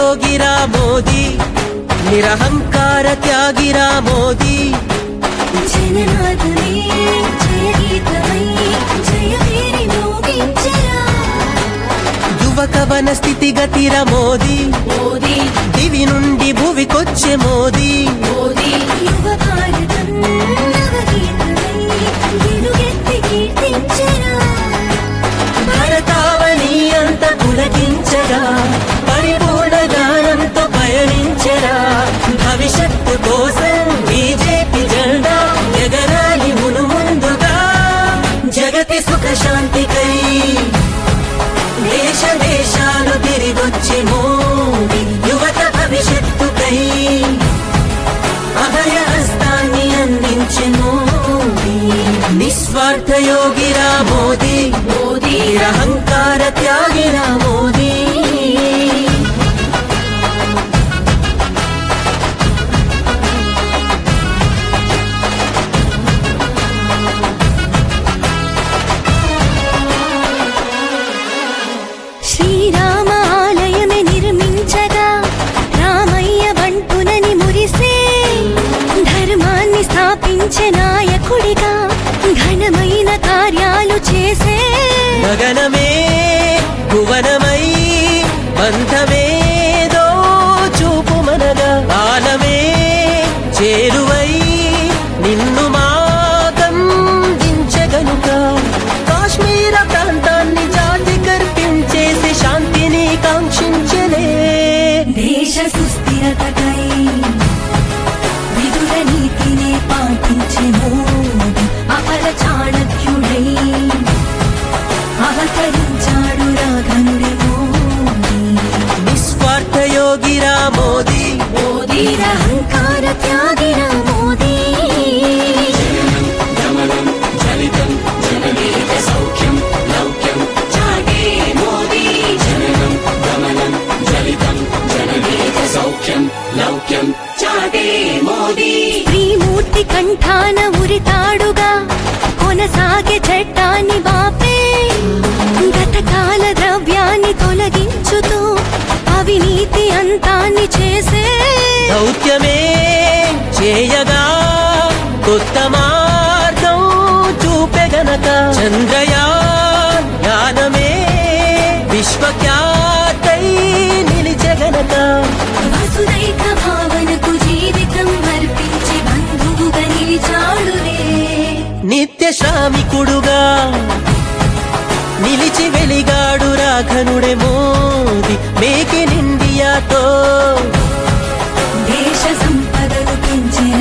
योगिरा मोदी निरहंकार त्यागिरा मोदी जननाथने जय गीतमयी जय वीरि मोगिंचरा యువకవన స్థితిగతిర మోదీ మోదీ దివి నుండి భువికొచ్చే మోదీ మోదీ యువ భారతం నవగీతమయీ వెలుగెత్తి కీర్తించరా భారతావని అంత పులకించగా పరిపూర్ణ జ్ఞానంతో పయనించరా భవిష్యత్తు కోసం బీజేపీ జెండా ఎగరాలి మునుముందుగా జగతి సుఖ శాంతికై దేశ దేశాలు తిరిగొచ్చే మోదీ యువత భవిష్యత్తుకై అభయ హస్తాన్ని అందించే మోదీ నిస్వార్థ యోగిరా మోదీ మోదీ నిరహంకార త్యాగిరా మోదీ శ్రీరామ ఆలయమే నిర్మించగా రామయ్య బంటునని మురిసే ధర్మాన్ని స్థాపించే నాయకుడిగా ఘనమైన కార్యాలు చేసే గగనమే భువనమై బంధమేదో చూపు మనగా కాలమే చేరువై నిన్ను మాకందించగనుక కాశ్మీర ప్రాంతాన్ని జాతి కర్పించేసి శాంతిని కాంక్షించలే దేశ సుస్థిరతకై విదుర నీతినే పాటించే మోదీ అపర చాణక్యుడై అవతరించాడు రాఘనుడి మోదీ నిస్వార్థ యోగిరా మోదీ మోదీ అహంకార త్యాగిరా మోదీ శ్రీమూర్తి కంఠాన ఉరితాడుగా కొనసాగే చట్టాన్ని బాపే గతకాల ద్రవ్యాన్ని తొలగించుతూ అవినీతి అంతాన్ని చేసే దౌత్యమే చేయగా కొత్త మార్గం చూపెగనక చంద్రయాన్ జ్ఞానమే విశ్వఖ్యాతై నిలిచెగనక వసుదైక భావనకు జీవితం అర్పించి బంధువుగా నిలిచాడులే నిత్య శ్రామికుడుగా నిలిచి వెలిగాడు రాఘనుడే మోదీ మేక్ ఇన్ ఇండియాతో దేశ సంపదను పెంచిన